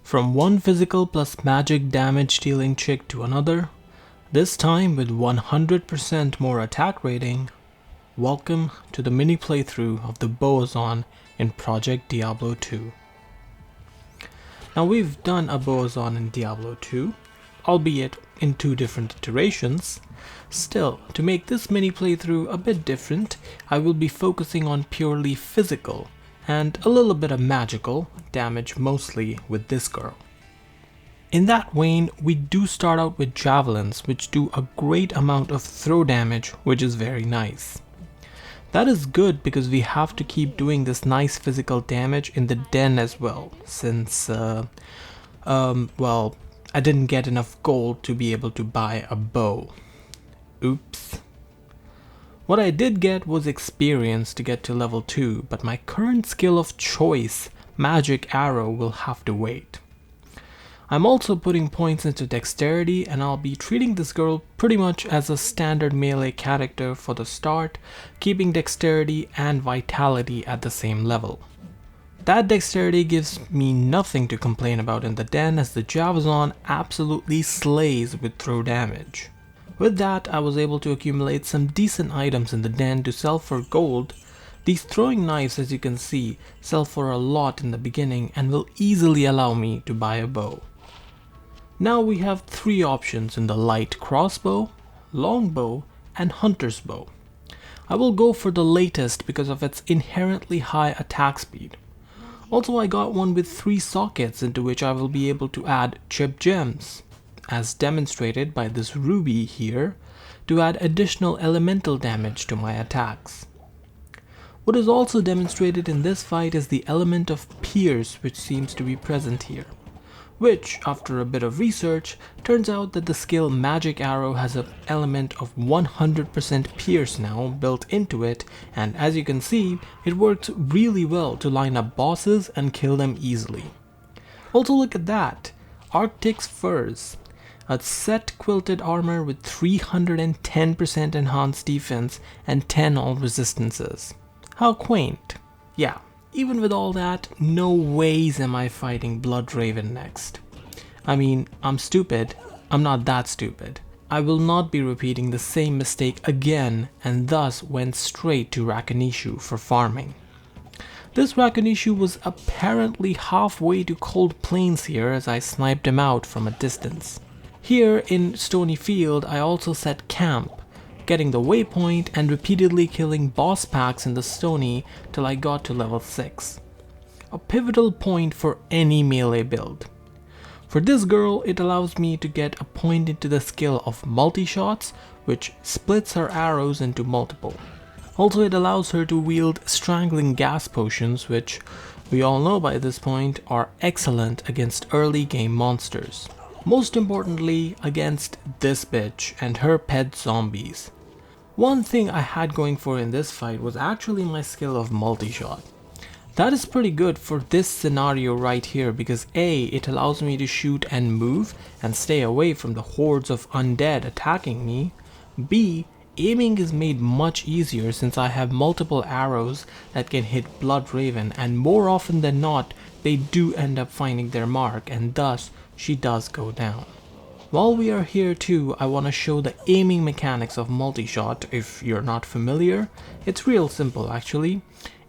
From one physical plus magic damage dealing chick to another, this time with 100% more attack rating, welcome to the mini playthrough of the Bowazon in Project Diablo 2. Now we've done a Bowazon in Diablo 2, albeit in 2 different iterations. Still, to make this mini playthrough a bit different, I will be focusing on purely physical and a little bit of magical damage, mostly with this girl. In that vein, we do start out with javelins, which do a great amount of throw damage, which is very nice. That is good because we have to keep doing this nice physical damage in the den as well, since, well, I didn't get enough gold to be able to buy a bow. Oops. What I did get was experience to get to level 2, but my current skill of choice, Magic Arrow, will have to wait. I'm also putting points into dexterity, and I'll be treating this girl pretty much as a standard melee character for the start, keeping dexterity and vitality at the same level. That dexterity gives me nothing to complain about in the den, as the Bowazon absolutely slays with throw damage. With that, I was able to accumulate some decent items in the den to sell for gold. These throwing knives, as you can see, sell for a lot in the beginning and will easily allow me to buy a bow. Now we have 3 options in the light crossbow, longbow, and hunter's bow. I will go for the latest because of its inherently high attack speed. Also, I got one with 3 sockets into which I will be able to add chip gems, as demonstrated by this ruby here, to add additional elemental damage to my attacks. What is also demonstrated in this fight is the element of pierce, which seems to be present here, which, after a bit of research, turns out that the skill Magic Arrow has an element of 100% pierce now built into it, and as you can see, it works really well to line up bosses and kill them easily. Also, look at that! Arctic's Furs. A set quilted armor with 310% enhanced defense and 10 all resistances. How quaint. Yeah, even with all that, no ways am I fighting Bloodraven next. I mean, I'm stupid. I'm not that stupid. I will not be repeating the same mistake again, and thus went straight to Rakanishu for farming. This Rakanishu was apparently halfway to Cold Plains here, as I sniped him out from a distance. Here in Stony Field, I also set camp, getting the waypoint and repeatedly killing boss packs in the Stony till I got to level 6. A pivotal point for any melee build. For this girl, it allows me to get a point into the skill of Multishots, which splits her arrows into multiple. Also, it allows her to wield strangling gas potions, which we all know by this point are excellent against early game monsters. Most importantly, against this bitch and her pet zombies. One thing I had going for in this fight was actually my skill of Multishot. That is pretty good for this scenario right here because A, it allows me to shoot and move and stay away from the hordes of undead attacking me. B, aiming is made much easier since I have multiple arrows that can hit Bloodraven, and more often than not, they do end up finding their mark, and thus she does go down. While we are here too, I want to show the aiming mechanics of Multishot. If you're not familiar, it's real simple actually.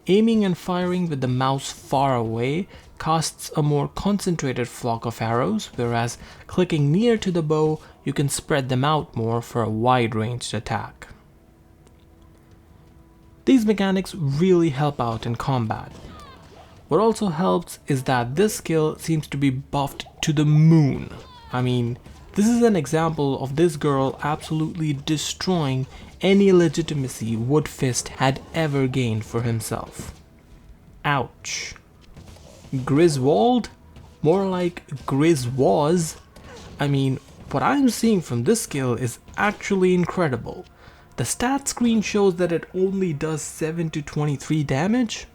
Aiming and firing with the mouse far away casts a more concentrated flock of arrows, whereas clicking near to the bow, you can spread them out more for a wide-ranged attack. These mechanics really help out in combat. What also helps is that this skill seems to be buffed to the moon. I mean, this is an example of this girl absolutely destroying any legitimacy Woodfist had ever gained for himself. Ouch. Griswold? More like Griswoz. I mean, what I'm seeing from this skill is actually incredible. The stat screen shows that it only does 7 to 23 damage.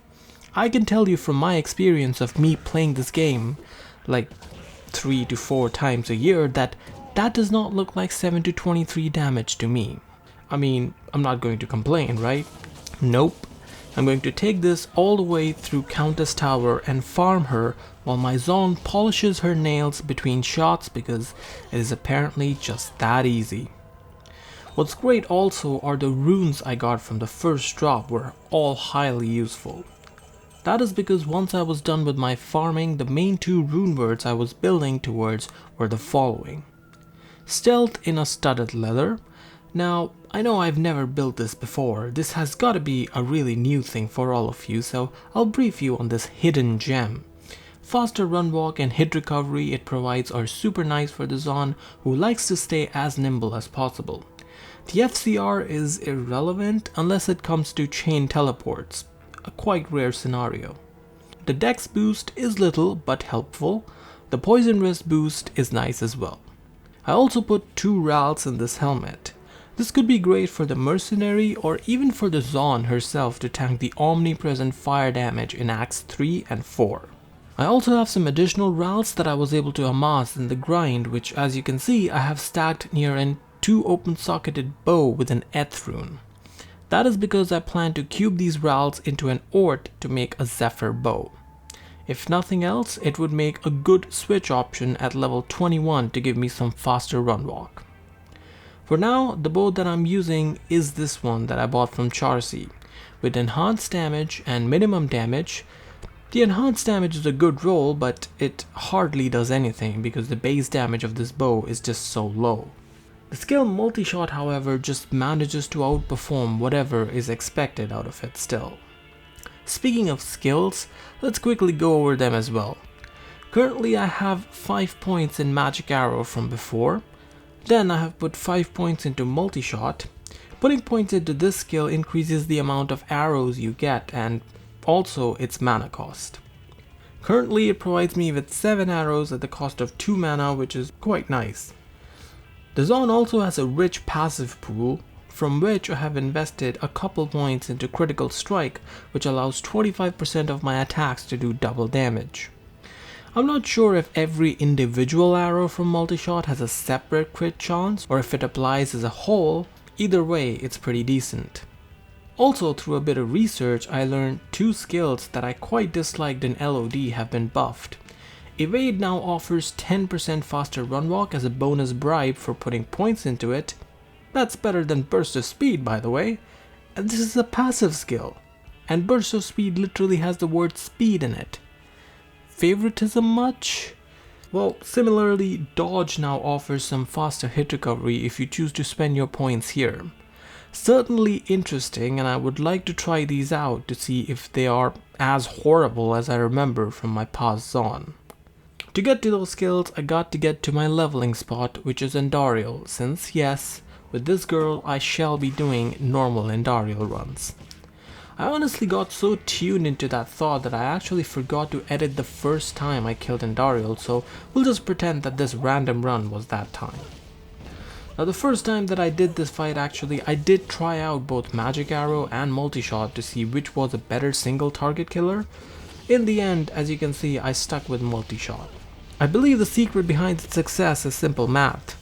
I can tell you from my experience of me playing this game like 3 to 4 times a year that does not look like 7 to 23 damage to me. I mean, I'm not going to complain, right? Nope. I'm going to take this all the way through Countess Tower and farm her while my Zon polishes her nails between shots because it is apparently just that easy. What's great also are the runes I got from the first drop were all highly useful. That is because once I was done with my farming, the main two rune words I was building towards were the following. Stealth in a studded leather. Now, I know I've never built this before, this has gotta be a really new thing for all of you, so I'll brief you on this hidden gem. Faster run walk and hit recovery it provides are super nice for the Zon who likes to stay as nimble as possible. The FCR is irrelevant unless it comes to chain teleports, a quite rare scenario. The dex boost is little but helpful, the poison resist boost is nice as well. I also put 2 rals in this helmet. This could be great for the mercenary or even for the Zon herself to tank the omnipresent fire damage in Acts 3 and 4. I also have some additional rals that I was able to amass in the grind, which as you can see I have stacked near an 2 open-socketed bow with an Eth rune. That is because I plan to cube these rals into an Ort to make a Zephyr bow. If nothing else, it would make a good switch option at level 21 to give me some faster run walk. For now, the bow that I'm using is this one that I bought from Charcy. With enhanced damage and minimum damage, the enhanced damage is a good roll, but it hardly does anything because the base damage of this bow is just so low. The skill Multishot, however, just manages to outperform whatever is expected out of it still. Speaking of skills, let's quickly go over them as well. Currently I have 5 points in Magic Arrow from before. Then I have put 5 points into Multishot. Putting points into this skill increases the amount of arrows you get and also its mana cost. Currently it provides me with 7 arrows at the cost of 2 mana, which is quite nice. The Zon also has a rich passive pool, from which I have invested a couple points into Critical Strike, which allows 25% of my attacks to do double damage. I'm not sure if every individual arrow from Multishot has a separate crit chance or if it applies as a whole. Either way, it's pretty decent. Also, through a bit of research, I learned 2 skills that I quite disliked in LOD have been buffed. Evade now offers 10% faster run walk as a bonus bribe for putting points into it. That's better than Burst of Speed, by the way. And this is a passive skill. And Burst of Speed literally has the word speed in it. Favoritism much? Well, similarly, Dodge now offers some faster hit recovery if you choose to spend your points here. Certainly interesting, and I would like to try these out to see if they are as horrible as I remember from my past Zon. To get to those skills, I got to get to my leveling spot, which is Andariel, since yes, with this girl I shall be doing normal Andariel runs. I honestly got so tuned into that thought that I actually forgot to edit the first time I killed Andariel, so we'll just pretend that this random run was that time. Now the first time that I did this fight actually, I did try out both Magic Arrow and Multishot to see which was a better single target killer. In the end, as you can see, I stuck with Multishot. I believe the secret behind its success is simple math.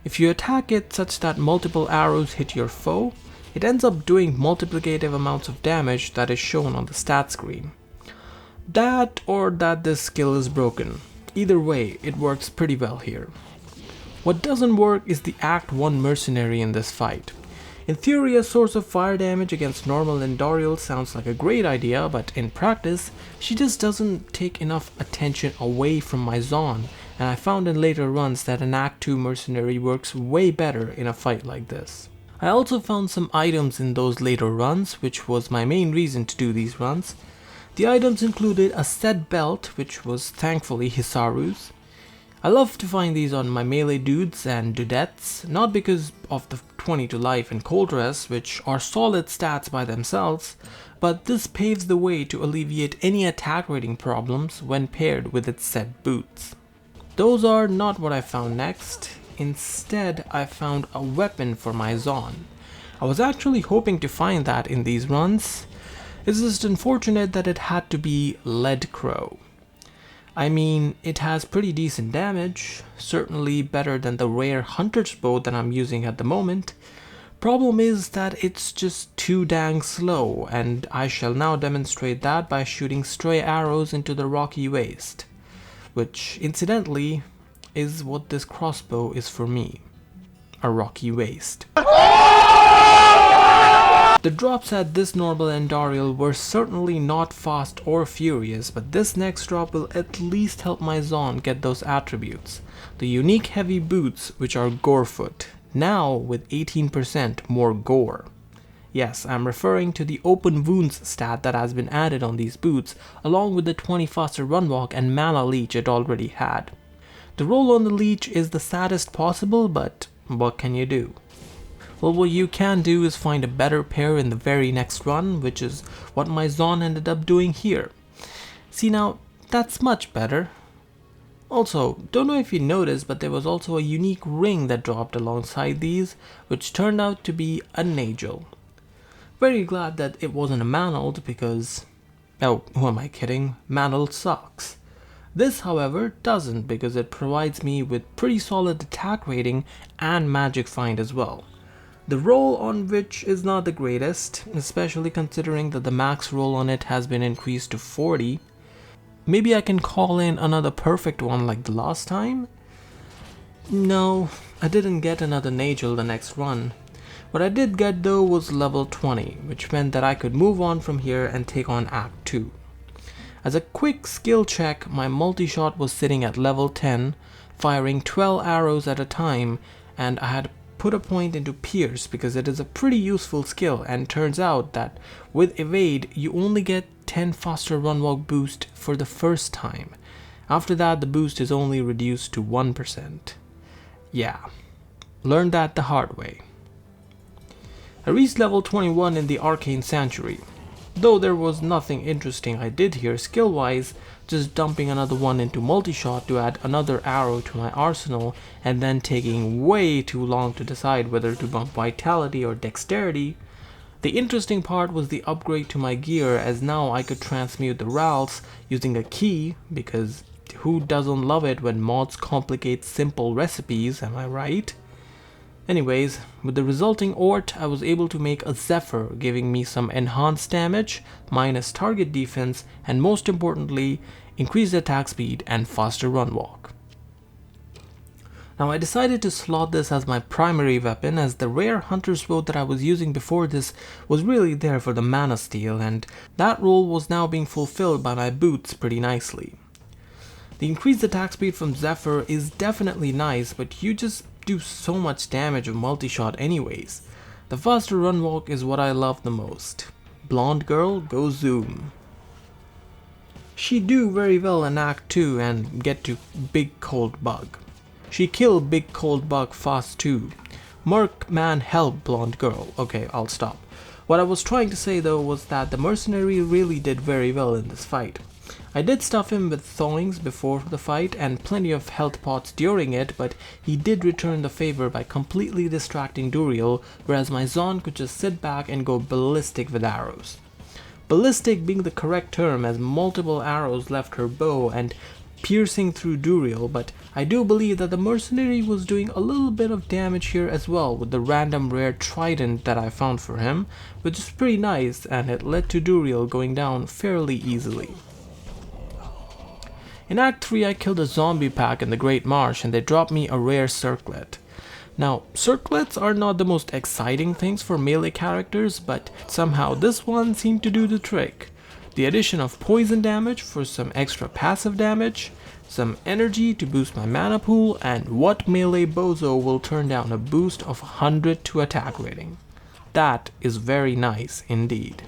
If you attack it such that multiple arrows hit your foe, it ends up doing multiplicative amounts of damage that is shown on the stat screen. That or that this skill is broken. Either way, it works pretty well here. What doesn't work is the Act 1 mercenary in this fight. In theory, a source of fire damage against normal Andariel sounds like a great idea, but in practice, she just doesn't take enough attention away from my Zon, and I found in later runs that an Act 2 mercenary works way better in a fight like this. I also found some items in those later runs, which was my main reason to do these runs. The items included a set belt, which was thankfully Hisaru's. I love to find these on my melee dudes and dudettes, not because of the 20 to life and cold rest, which are solid stats by themselves, but this paves the way to alleviate any attack rating problems when paired with its set boots. Those are not what I found next. Instead, I found a weapon for my Zon. I was actually hoping to find that in these runs. It's just unfortunate that it had to be Lead Crow. I mean, it has pretty decent damage, certainly better than the rare Hunter's Bow that I'm using at the moment. Problem is that it's just too dang slow, and I shall now demonstrate that by shooting stray arrows into the rocky waste, which incidentally is what this crossbow is for me, a rocky waste. The drops at this normal Endariel were certainly not fast or furious, but this next drop will at least help my Zon get those attributes. The unique heavy boots, which are Gorefoot, now with 18% more gore. Yes, I'm referring to the open wounds stat that has been added on these boots, along with the 20 faster run walk and mana leech it already had. The roll on the leech is the saddest possible, but what can you do? Well, what you can do is find a better pair in the very next run, which is what my Zon ended up doing here. See now, that's much better. Also, don't know if you noticed, but there was also a unique ring that dropped alongside these, which turned out to be a Nagel. Very glad that it wasn't a Mantled because... oh, who am I kidding? Mantled sucks. This, however, doesn't because it provides me with pretty solid attack rating and magic find as well. The roll on which is not the greatest, especially considering that the max roll on it has been increased to 40. Maybe I can call in another perfect one like the last time? No, I didn't get another Nagel the next run. What I did get though was level 20, which meant that I could move on from here and take on Act 2. As a quick skill check, my Multishot was sitting at level 10, firing 12 arrows at a time, and I had put a point into Pierce because it is a pretty useful skill, and turns out that with Evade you only get 10 faster run walk boost for the first time. After that the boost is only reduced to 1%. Yeah, learned that the hard way. I reached level 21 in the Arcane Sanctuary. Though there was nothing interesting I did here skill wise, just dumping another one into Multishot to add another arrow to my arsenal, and then taking way too long to decide whether to bump Vitality or Dexterity. The interesting part was the upgrade to my gear, as now I could transmute the Rals using a key, because who doesn't love it when mods complicate simple recipes, am I right? Anyways, with the resulting Ort, I was able to make a Zephyr, giving me some enhanced damage, minus target defense, and most importantly, increased attack speed and faster run walk. Now I decided to slot this as my primary weapon, as the rare Hunter's Bow that I was using before this was really there for the mana steal, and that role was now being fulfilled by my boots pretty nicely. The increased attack speed from Zephyr is definitely nice, but you just do so much damage with Multishot anyways. The faster run walk is what I love the most. Blonde girl, go zoom. She do very well in Act 2 and get to Big Cold Bug. She kill Big Cold Bug fast too. Merc man help blonde girl. Okay, I'll stop. What I was trying to say though was that the mercenary really did very well in this fight. I did stuff him with thawings before the fight and plenty of health pots during it, but he did return the favor by completely distracting Duriel, whereas my Zon could just sit back and go ballistic with arrows. Ballistic being the correct term, as multiple arrows left her bow and piercing through Duriel, but I do believe that the mercenary was doing a little bit of damage here as well with the random rare trident that I found for him, which is pretty nice, and it led to Duriel going down fairly easily. In Act 3 I killed a zombie pack in the Great Marsh and they dropped me a rare circlet. Now, circlets are not the most exciting things for melee characters, but somehow this one seemed to do the trick. The addition of poison damage for some extra passive damage, some energy to boost my mana pool, and what melee bozo will turn down a boost of 100 to attack rating. That is very nice indeed.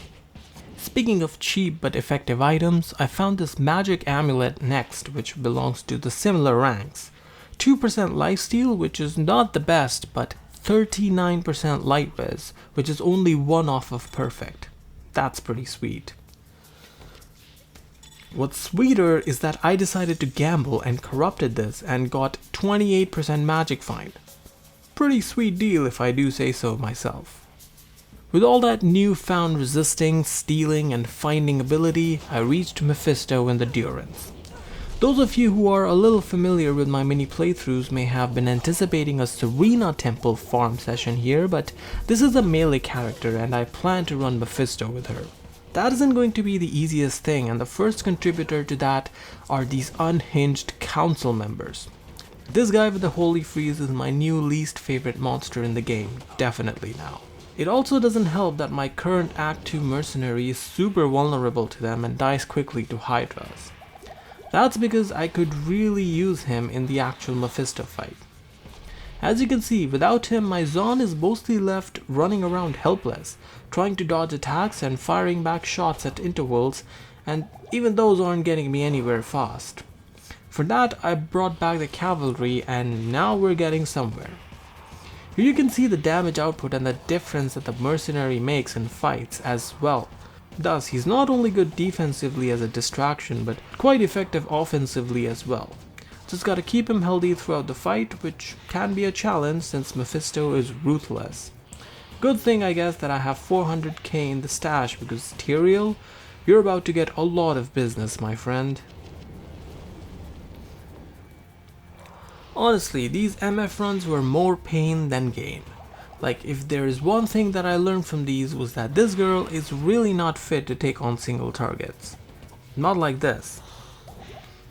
Speaking of cheap but effective items, I found this magic amulet next, which belongs to the similar ranks. 2% lifesteal, which is not the best, but 39% light res, which is only one off of perfect. That's pretty sweet. What's sweeter is that I decided to gamble and corrupted this and got 28% magic find. Pretty sweet deal if I do say so myself. With all that newfound resisting, stealing, and finding ability, I reached Mephisto in the Durance. Those of you who are a little familiar with my mini playthroughs may have been anticipating a Serena Temple farm session here, but this is a melee character and I plan to run Mephisto with her. That isn't going to be the easiest thing, and the first contributor to that are these unhinged council members. This guy with the holy freeze is my new least favorite monster in the game, definitely now. It also doesn't help that my current Act 2 mercenary is super vulnerable to them and dies quickly to Hydras. That's because I could really use him in the actual Mephisto fight. As you can see, without him my Zon is mostly left running around helpless, trying to dodge attacks and firing back shots at intervals, and even those aren't getting me anywhere fast. For that I brought back the cavalry and now we're getting somewhere. Here you can see the damage output and the difference that the mercenary makes in fights as well. Thus, he's not only good defensively as a distraction, but quite effective offensively as well. Just gotta keep him healthy throughout the fight, which can be a challenge since Mephisto is ruthless. Good thing I guess that I have 400k in the stash, because Tyrael, you're about to get a lot of business, my friend. Honestly, these MF runs were more pain than gain. Like, if there is one thing that I learned from these was that this girl is really not fit to take on single targets. Not like this.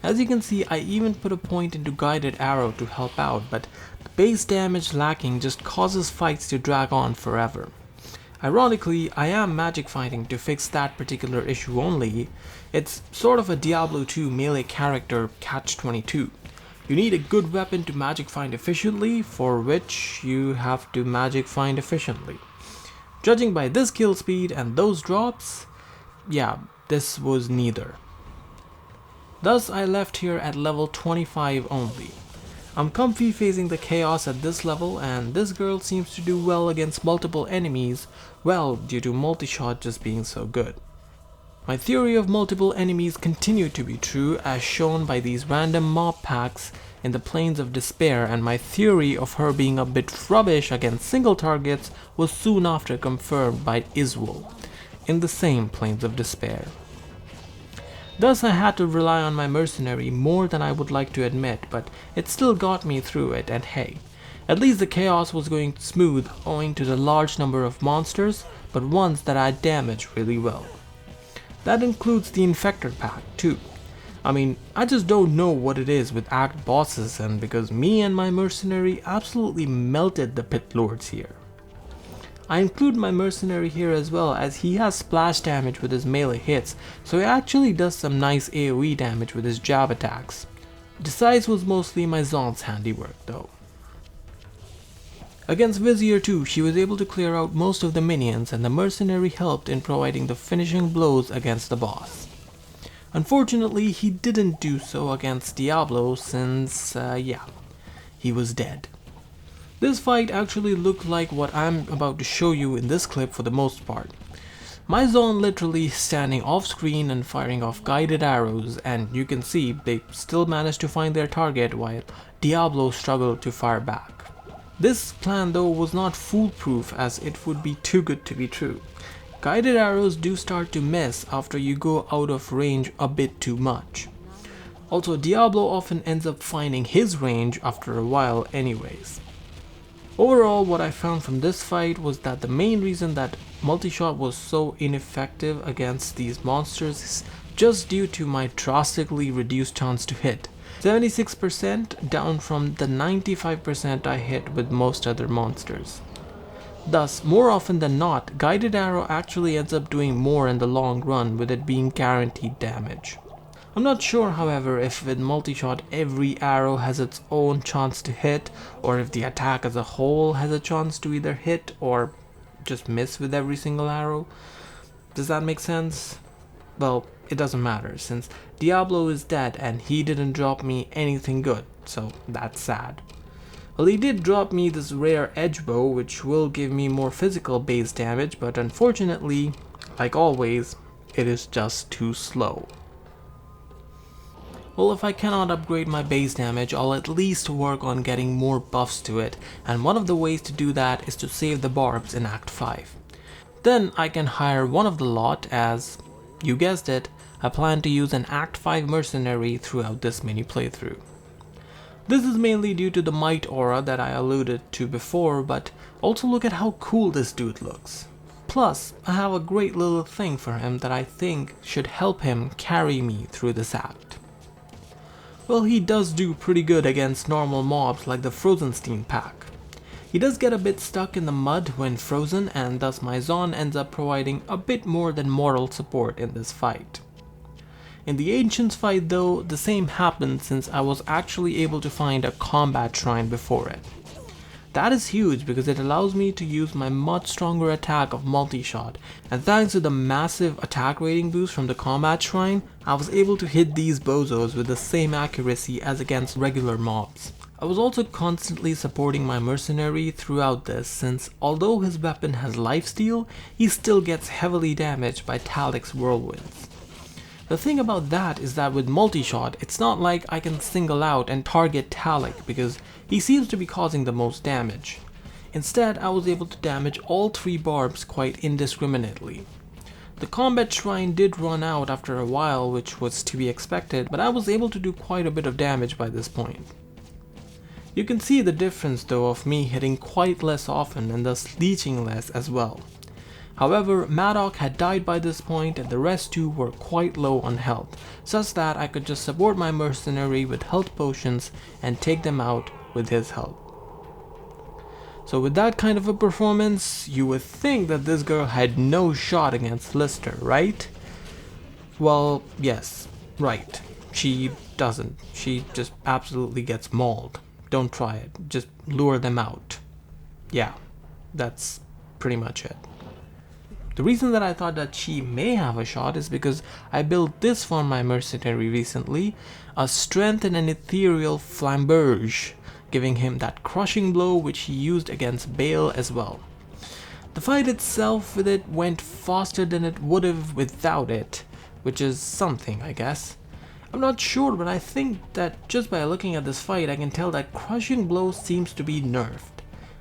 As you can see, I even put a point into guided arrow to help out, but the base damage lacking just causes fights to drag on forever. Ironically, I am magic fighting to fix that particular issue only. It's sort of a Diablo 2 melee character catch-22. You need a good weapon to magic find efficiently, for which you have to magic find efficiently. Judging by this kill speed and those drops, yeah, this was neither. Thus I left here at level 25 only. I'm comfy facing the chaos at this level, and this girl seems to do well against multiple enemies, well due to Multishot just being so good. My theory of multiple enemies continued to be true, as shown by these random mob packs in the Plains of Despair, and my theory of her being a bit rubbish against single targets was soon after confirmed by Iswol in the same Plains of Despair. Thus I had to rely on my mercenary more than I would like to admit, but it still got me through it, and hey, at least the chaos was going smooth owing to the large number of monsters, but ones that I damaged really well. That includes the Infector pack too. I mean, I just don't know what it is with Act bosses, and because me and my mercenary absolutely melted the pit lords here. I include my mercenary here as well, as he has splash damage with his melee hits, so he actually does some nice AoE damage with his jab attacks. Decize was mostly my Zon's handiwork though. Against Vizier too, she was able to clear out most of the minions, and the mercenary helped in providing the finishing blows against the boss. Unfortunately, he didn't do so against Diablo since, yeah, he was dead. This fight actually looked like what I'm about to show you in this clip for the most part. My Zon literally standing off screen and firing off guided arrows, and you can see they still managed to find their target while Diablo struggled to fire back. This plan though was not foolproof, as it would be too good to be true. Guided arrows do start to miss after you go out of range a bit too much. Also, Diablo often ends up finding his range after a while anyways. Overall, what I found from this fight was that the main reason that Multishot was so ineffective against these monsters is just due to my drastically reduced chance to hit. 76% down from the 95% I hit with most other monsters. Thus, more often than not, guided arrow actually ends up doing more in the long run, with it being guaranteed damage. I'm not sure, however, if with Multishot every arrow has its own chance to hit, or if the attack as a whole has a chance to either hit or just miss with every single arrow. Does that make sense? Well, it doesn't matter, since Diablo is dead and he didn't drop me anything good, so that's sad. Well, he did drop me this rare edge bow, which will give me more physical base damage, but unfortunately, like always, it is just too slow. Well, if I cannot upgrade my base damage, I'll at least work on getting more buffs to it, and one of the ways to do that is to save the barbs in Act 5. Then I can hire one of the lot as You guessed it, I plan to use an Act 5 mercenary throughout this mini playthrough. This is mainly due to the might aura that I alluded to before, but also look at how cool this dude looks. Plus, I have a great little thing for him that I think should help him carry me through this act. Well, he does do pretty good against normal mobs like the Frozenstein pack. He does get a bit stuck in the mud when frozen, and thus my Zon ends up providing a bit more than moral support in this fight. In the Ancients fight though, the same happened since I was actually able to find a combat shrine before it. That is huge because it allows me to use my much stronger attack of Multishot, and thanks to the massive attack rating boost from the combat shrine, I was able to hit these bozos with the same accuracy as against regular mobs. I was also constantly supporting my mercenary throughout this since although his weapon has lifesteal, he still gets heavily damaged by Talik's whirlwinds. The thing about that is that with Multishot, it's not like I can single out and target Talik because he seems to be causing the most damage. Instead, I was able to damage all 3 barbs quite indiscriminately. The combat shrine did run out after a while, which was to be expected, but I was able to do quite a bit of damage by this point. You can see the difference though of me hitting quite less often and thus leeching less as well. However, Madoc had died by this point and the rest too were quite low on health, such that I could just support my mercenary with health potions and take them out with his help. So with that kind of a performance, you would think that this girl had no shot against Lister, right? Well, yes, right. She doesn't. She just absolutely gets mauled. Don't try it. Just lure them out. Yeah, that's pretty much it. The reason that I thought that she may have a shot is because I built this for my mercenary recently, a strength and an ethereal flamberge, giving him that crushing blow which he used against Bale as well. The fight itself with it went faster than it would have without it, which is something, I guess. I'm not sure, but I think that just by looking at this fight I can tell that crushing blow seems to be nerfed.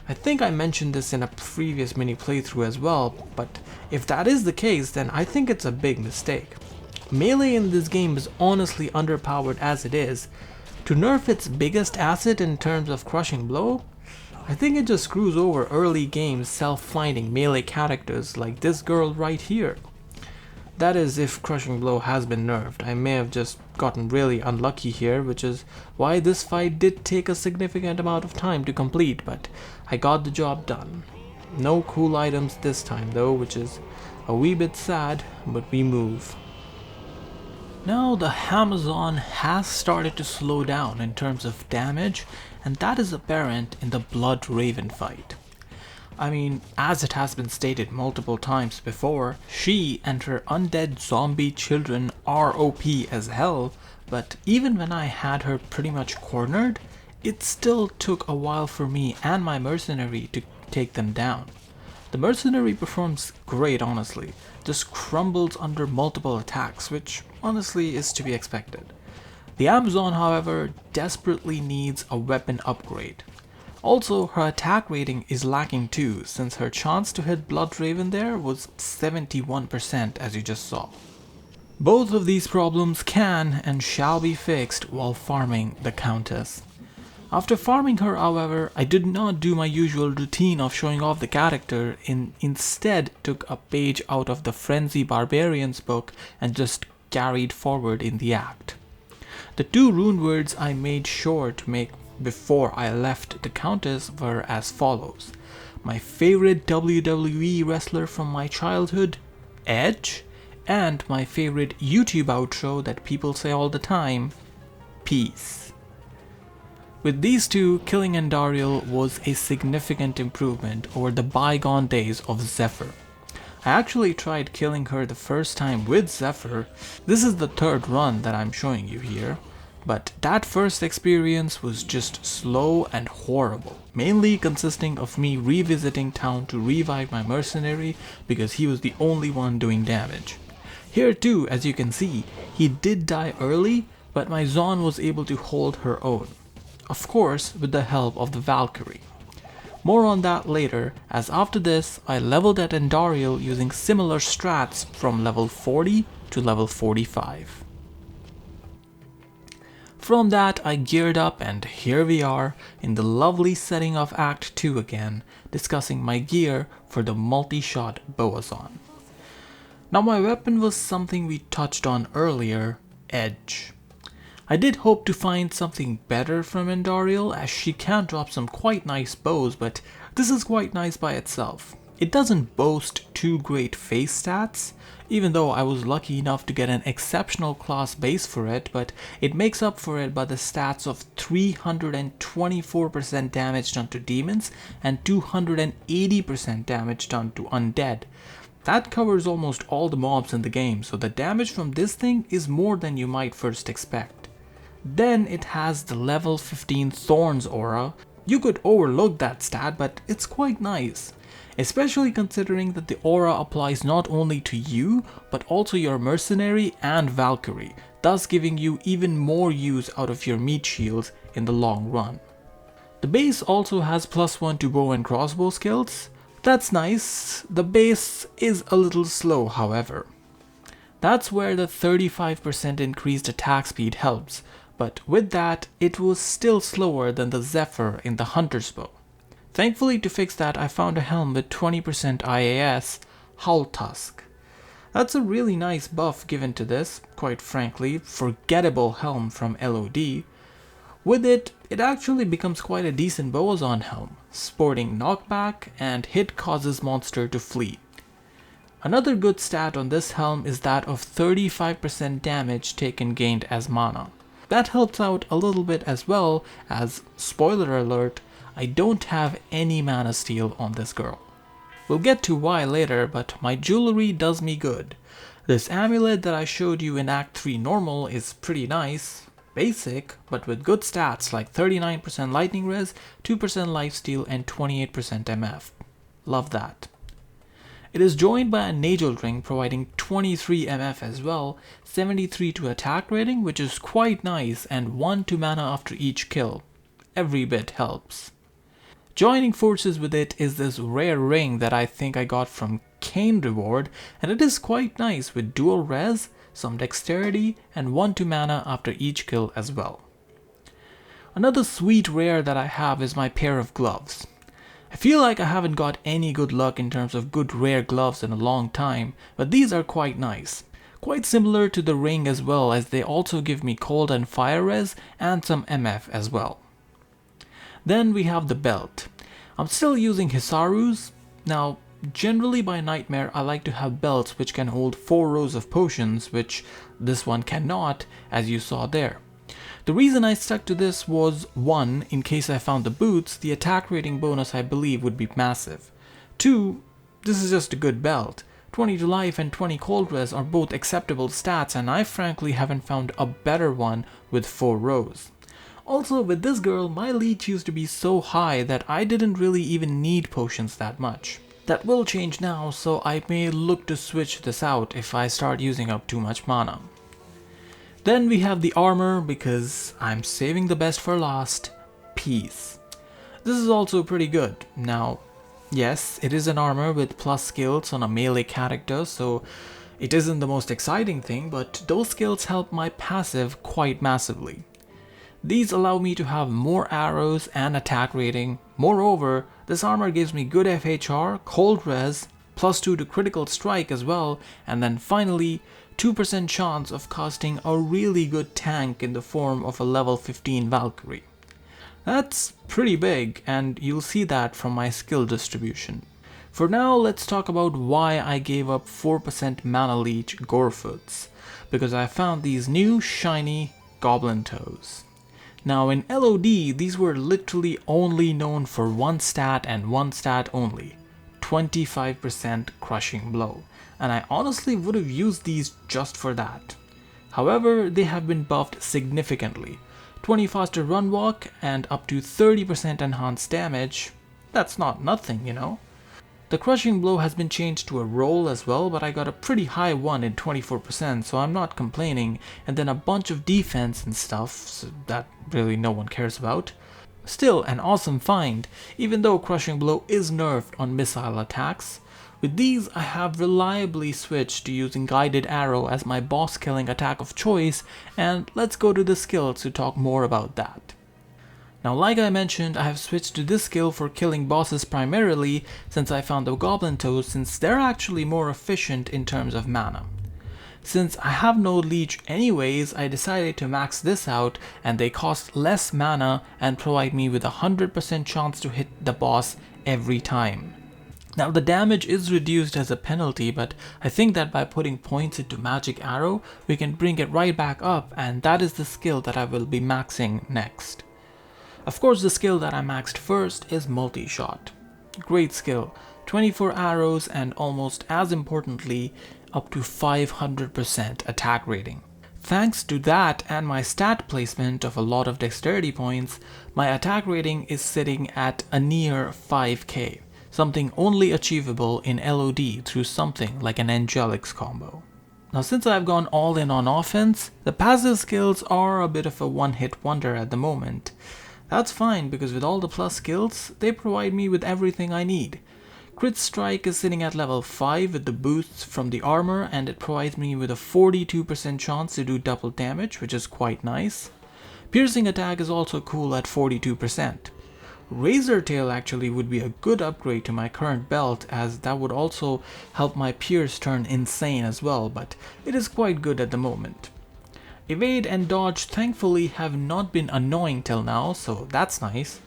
I think I mentioned this in a previous mini playthrough as well, but if that is the case, then I think it's a big mistake. Melee in this game is honestly underpowered as it is. To nerf its biggest asset in terms of crushing blow, I think it just screws over early game self-finding melee characters like this girl right here. That is, if crushing blow has been nerfed. I may have just gotten really unlucky here, which is why this fight did take a significant amount of time to complete, but I got the job done. No cool items this time though, which is a wee bit sad, but we move. Now the Amazon has started to slow down in terms of damage, and that is apparent in the Blood Raven fight. I mean, as it has been stated multiple times before, she and her undead zombie children are OP as hell, but even when I had her pretty much cornered, it still took a while for me and my mercenary to take them down. The mercenary performs great honestly, just crumbles under multiple attacks, which honestly is to be expected. The Amazon, however, desperately needs a weapon upgrade. Also, her attack rating is lacking too, since her chance to hit Blood Raven there was 71% as you just saw. Both of these problems can and shall be fixed while farming the Countess. After farming her, however, I did not do my usual routine of showing off the character and instead took a page out of the Frenzy Barbarians book and just carried forward in the act. The 2 rune words I made sure to make before I left the Countess were as follows: my favorite WWE wrestler from my childhood, Edge, and my favorite YouTube outro that people say all the time, peace. With these 2, killing Andariel was a significant improvement over the bygone days of Zephyr. I actually tried killing her the first time with Zephyr. This is the 3rd run that I'm showing you here. But that first experience was just slow and horrible, mainly consisting of me revisiting town to revive my mercenary because he was the only one doing damage. Here too, as you can see, he did die early, but my Zon was able to hold her own. Of course, with the help of the Valkyrie. More on that later, as after this, I leveled at Andariel using similar strats from level 40 to level 45. From that, I geared up, and here we are in the lovely setting of Act 2 again, discussing my gear for the Multishot Bowazon. Now my weapon was something we touched on earlier, Edge. I did hope to find something better from Endoriel, as she can drop some quite nice bows, but this is quite nice by itself. It doesn't boast too great face stats, even though I was lucky enough to get an exceptional class base for it, but it makes up for it by the stats of 324% damage done to demons and 280% damage done to undead. That covers almost all the mobs in the game, so the damage from this thing is more than you might first expect. Then it has the level 15 Thorns aura. You could overlook that stat, but it's quite nice. Especially considering that the aura applies not only to you, but also your mercenary and Valkyrie, thus giving you even more use out of your meat shields in the long run. The base also has +1 to bow and crossbow skills. That's nice. The base is a little slow, however. That's where the 35% increased attack speed helps, but with that, it was still slower than the Zephyr in the Hunter's Bow. Thankfully, to fix that, I found a helm with 20% IAS, Hull Tusk. That's a really nice buff given to this, quite frankly, forgettable helm from LOD. With it, it actually becomes quite a decent Bowazon helm, sporting knockback and hit causes monster to flee. Another good stat on this helm is that of 35% damage taken gained as mana. That helps out a little bit as well as, spoiler alert, I don't have any mana steal on this girl. We'll get to why later, but my jewelry does me good. This amulet that I showed you in Act 3 normal is pretty nice, basic, but with good stats like 39% lightning res, 2% lifesteal, and 28% MF. Love that. It is joined by a Nagel ring providing 23 MF as well, 73 to attack rating, which is quite nice, and 1 to mana after each kill. Every bit helps. Joining forces with it is this rare ring that I think I got from Kane Reward, and it is quite nice with dual res, some dexterity, and 1 to mana after each kill as well. Another sweet rare that I have is my pair of gloves. I feel like I haven't got any good luck in terms of good rare gloves in a long time, but these are quite nice. Quite similar to the ring as well, as they also give me cold and fire res and some MF as well. Then we have the belt. I'm still using Hisaru's. Now, generally by Nightmare I like to have belts which can hold 4 rows of potions, which this one cannot, as you saw there. The reason I stuck to this was 1, in case I found the boots, the attack rating bonus I believe would be massive. 2, this is just a good belt. 20 to life and 20 cold res are both acceptable stats, and I frankly haven't found a better one with 4 rows. Also, with this girl, my leech used to be so high that I didn't really even need potions that much. That will change now, so I may look to switch this out if I start using up too much mana. Then we have the armor, because I'm saving the best for last, Peace. This is also pretty good. Now, yes, it is an armor with plus skills on a melee character, so it isn't the most exciting thing, but those skills help my passive quite massively. These allow me to have more arrows and attack rating. Moreover, this armor gives me good FHR, cold res, +2 to critical strike as well, and then finally 2% chance of casting a really good tank in the form of a level 15 Valkyrie. That's pretty big, and you'll see that from my skill distribution. For now, let's talk about why I gave up 4% mana leech Gorefoots, because I found these new shiny goblin toes. Now in LOD, these were literally only known for one stat and one stat only, 25% crushing blow, and I honestly would have used these just for that. However, they have been buffed significantly, 20 faster run walk and up to 30% enhanced damage. That's not nothing, you know. The crushing blow has been changed to a roll as well, but I got a pretty high one in 24%, so I'm not complaining, and then a bunch of defense and stuff, so that really no one cares about. Still an awesome find, even though crushing blow is nerfed on missile attacks. With these, I have reliably switched to using Guided Arrow as my boss killing attack of choice, and let's go to the skills to talk more about that. Now, like I mentioned, I have switched to this skill for killing bosses primarily since I found the Goblin Toads, since they're actually more efficient in terms of mana. Since I have no leech anyways, I decided to max this out, and they cost less mana and provide me with a 100% chance to hit the boss every time. Now the damage is reduced as a penalty, but I think that by putting points into Magic Arrow, we can bring it right back up, and that is the skill that I will be maxing next. Of course, the skill that I maxed first is Multishot. Great skill, 24 arrows and almost as importantly, up to 500% attack rating. Thanks to that and my stat placement of a lot of dexterity points, my attack rating is sitting at a near 5k, something only achievable in LOD through something like an Angelics combo. Now since I've gone all in on offense, the passive skills are a bit of a one-hit wonder at the moment. That's fine because with all the plus skills, they provide me with everything I need. Crit Strike is sitting at level 5 with the boosts from the armor, and it provides me with a 42% chance to do double damage, which is quite nice. Piercing Attack is also cool at 42%. Razor Tail actually would be a good upgrade to my current belt, as that would also help my Pierce turn insane as well, but it is quite good at the moment. Evade and Dodge thankfully have not been annoying till now, so that's nice.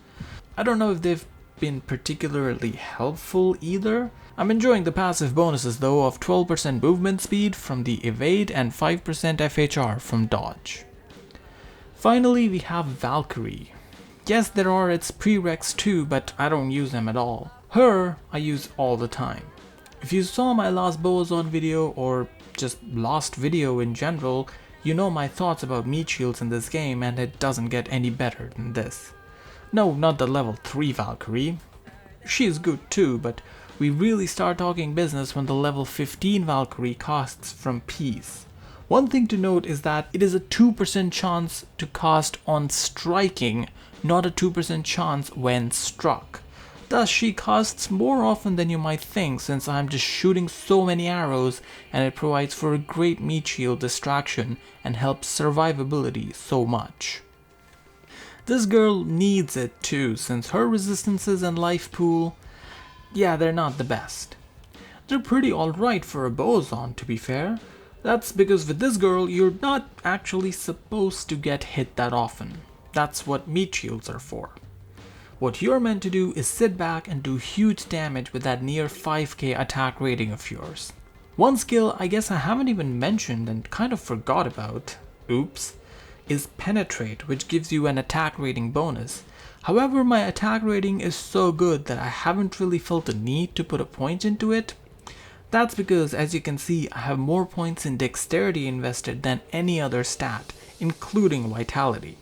I don't know if they've been particularly helpful either. I'm enjoying the passive bonuses though of 12% movement speed from the Evade and 5% FHR from Dodge. Finally, we have Valkyrie. Yes, there are its prereqs too, but I don't use them at all. Her, I use all the time. If you saw my last Bowazon video, or just last video in general, you know my thoughts about meat shields in this game, and it doesn't get any better than this. No, not the level 3 Valkyrie. She is good too, but we really start talking business when the level 15 Valkyrie casts from peace. One thing to note is that it is a 2% chance to cast on striking, not a 2% chance when struck. Thus she casts more often than you might think, since I'm just shooting so many arrows, and it provides for a great meat shield distraction and helps survivability so much. This girl needs it too, since her resistances and life pool, yeah, they're not the best. They're pretty alright for a Bowazon, to be fair. That's because with this girl, you're not actually supposed to get hit that often. That's what meat shields are for. What you're meant to do is sit back and do huge damage with that near 5k attack rating of yours. One skill I guess I haven't even mentioned and kind of forgot about, oops, is Penetrate, which gives you an attack rating bonus. However, my attack rating is so good that I haven't really felt the need to put a point into it. That's because, as you can see, I have more points in dexterity invested than any other stat, including vitality.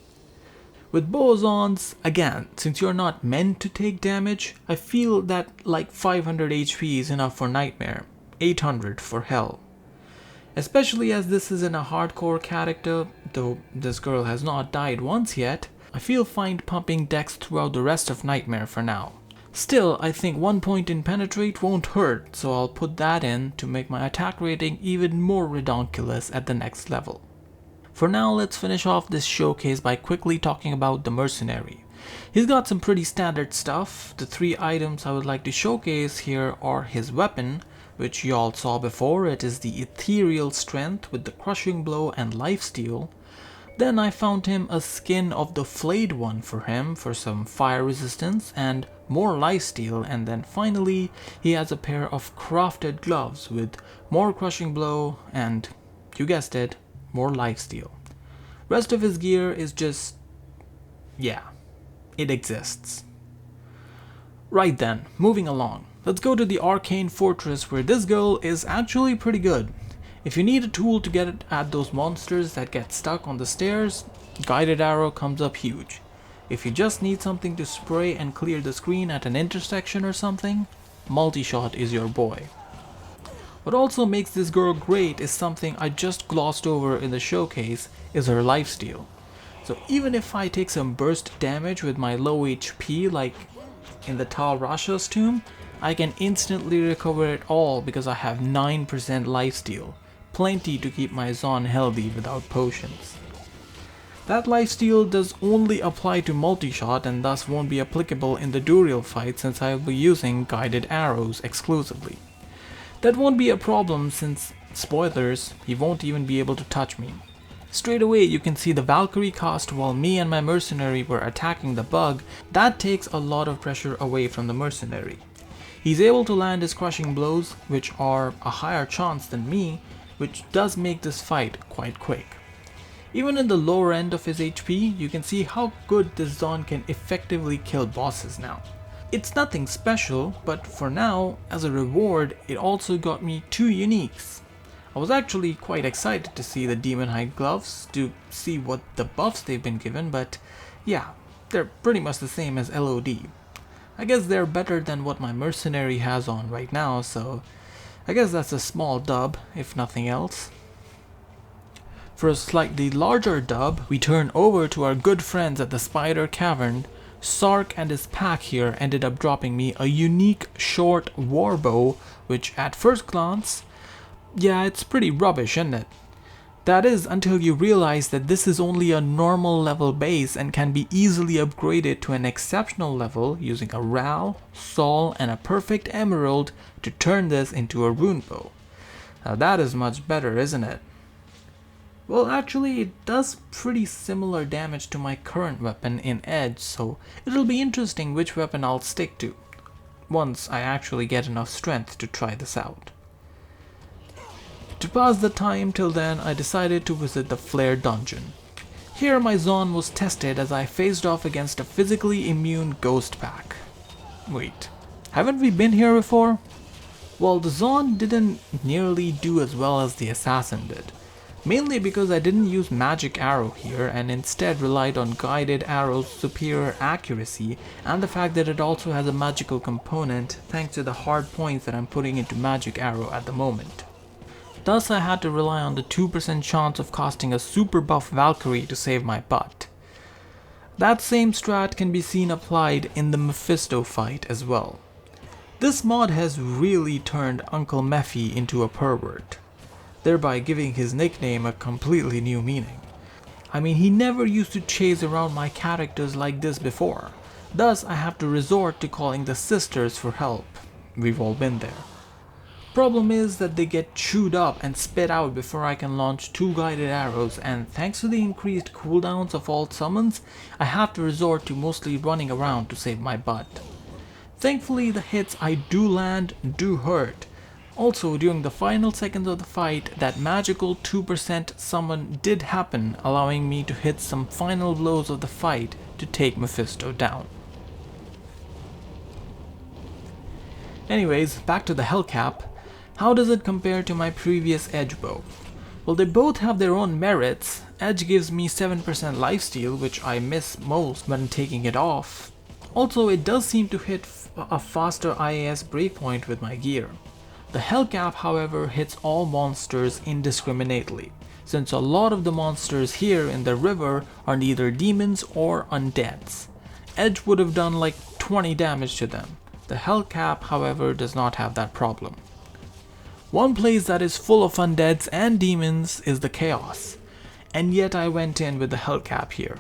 With Bowazons, again, since you're not meant to take damage, I feel that like 500 HP is enough for Nightmare, 800 for Hell. Especially as this is in a hardcore character, though this girl has not died once yet, I feel fine pumping dex throughout the rest of Nightmare for now. Still, I think 1 point in Penetrate won't hurt, so I'll put that in to make my attack rating even more redonkulous at the next level. For now, let's finish off this showcase by quickly talking about the Mercenary. He's got some pretty standard stuff. The 3 items I would like to showcase here are his weapon, which y'all saw before. It is the Ethereal Strength with the Crushing Blow and Lifesteal. Then I found him a skin of the Flayed One for him for some fire resistance and more lifesteal, and then finally he has a pair of crafted gloves with more Crushing Blow and, you guessed it, more lifesteal. Rest of his gear is just, yeah, it exists. Right then, moving along. Let's go to the Arcane Fortress, where this girl is actually pretty good. If you need a tool to get at those monsters that get stuck on the stairs, Guided Arrow comes up huge. If you just need something to spray and clear the screen at an intersection or something, Multishot is your boy. What also makes this girl great is something I just glossed over in the showcase, is her lifesteal. So even if I take some burst damage with my low HP like in the Tal Rasha's tomb, I can instantly recover it all because I have 9% lifesteal, plenty to keep my Zon healthy without potions. That lifesteal does only apply to Multishot and thus won't be applicable in the Duriel fight since I will be using guided arrows exclusively. That won't be a problem since, spoilers, he won't even be able to touch me. Straight away you can see the Valkyrie cost while me and my mercenary were attacking the bug. That takes a lot of pressure away from the mercenary. He's able to land his crushing blows, which are a higher chance than me, which does make this fight quite quick. Even in the lower end of his HP, you can see how good this Zon can effectively kill bosses now. It's nothing special, but for now, as a reward, it also got me 2 uniques. I was actually quite excited to see the Demon Hide gloves to see what the buffs they've been given, but yeah, they're pretty much the same as LOD. I guess they're better than what my mercenary has on right now, so I guess that's a small dub, if nothing else. For a slightly larger dub, we turn over to our good friends at the Spider Cavern. Sark and his pack here ended up dropping me a unique short warbow, which at first glance, yeah, it's pretty rubbish, isn't it? That is until you realize that this is only a normal level base and can be easily upgraded to an exceptional level using a Ral, Sol, and a perfect emerald to turn this into a rune bow. Now that is much better, isn't it? Well, actually, it does pretty similar damage to my current weapon in Edge, so it'll be interesting which weapon I'll stick to, once I actually get enough strength to try this out. To pass the time till then, I decided to visit the Flare Dungeon. Here my Zon was tested as I faced off against a physically immune ghost pack. Wait, haven't we been here before? Well, the Zon didn't nearly do as well as the Assassin did. Mainly because I didn't use magic arrow here and instead relied on guided arrow's superior accuracy and the fact that it also has a magical component thanks to the hard points that I'm putting into magic arrow at the moment. Thus I had to rely on the 2% chance of casting a super buff Valkyrie to save my butt. That same strat can be seen applied in the Mephisto fight as well. This mod has really turned Uncle Mephi into a pervert, thereby giving his nickname a completely new meaning. I mean, he never used to chase around my characters like this before. Thus, I have to resort to calling the sisters for help. We've all been there. Problem is that they get chewed up and spit out before I can launch 2 guided arrows, and thanks to the increased cooldowns of all summons, I have to resort to mostly running around to save my butt. Thankfully, the hits I do land do hurt. Also, during the final seconds of the fight, that magical 2% summon did happen, allowing me to hit some final blows of the fight to take Mephisto down. Anyways, back to the Hellcap. How does it compare to my previous Edge bow? Well, they both have their own merits. Edge gives me 7% lifesteal, which I miss most when taking it off. Also, it does seem to hit a faster IAS breakpoint with my gear. The Hellcap, however, hits all monsters indiscriminately, since a lot of the monsters here in the river are neither demons or undeads. Edge would have done like 20 damage to them. The Hellcap, however, does not have that problem. One place that is full of undeads and demons is the Chaos, and yet I went in with the Hellcap here.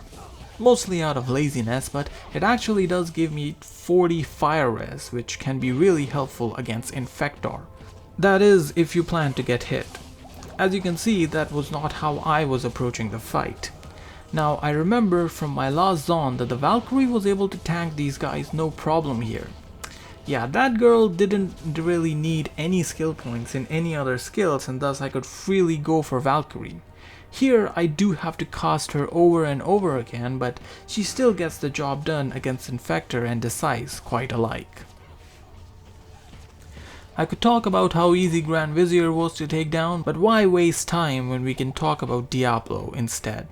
Mostly out of laziness, but it actually does give me 40 fire res, which can be really helpful against Infector. That is, if you plan to get hit. As you can see, that was not how I was approaching the fight. Now, I remember from my last Zon that the Valkyrie was able to tank these guys no problem here. Yeah, that girl didn't really need any skill points in any other skills, and thus I could freely go for Valkyrie. Here I do have to cast her over and over again, but she still gets the job done against Infector and Decise quite alike. I could talk about how easy Grand Vizier was to take down, but why waste time when we can talk about Diablo instead?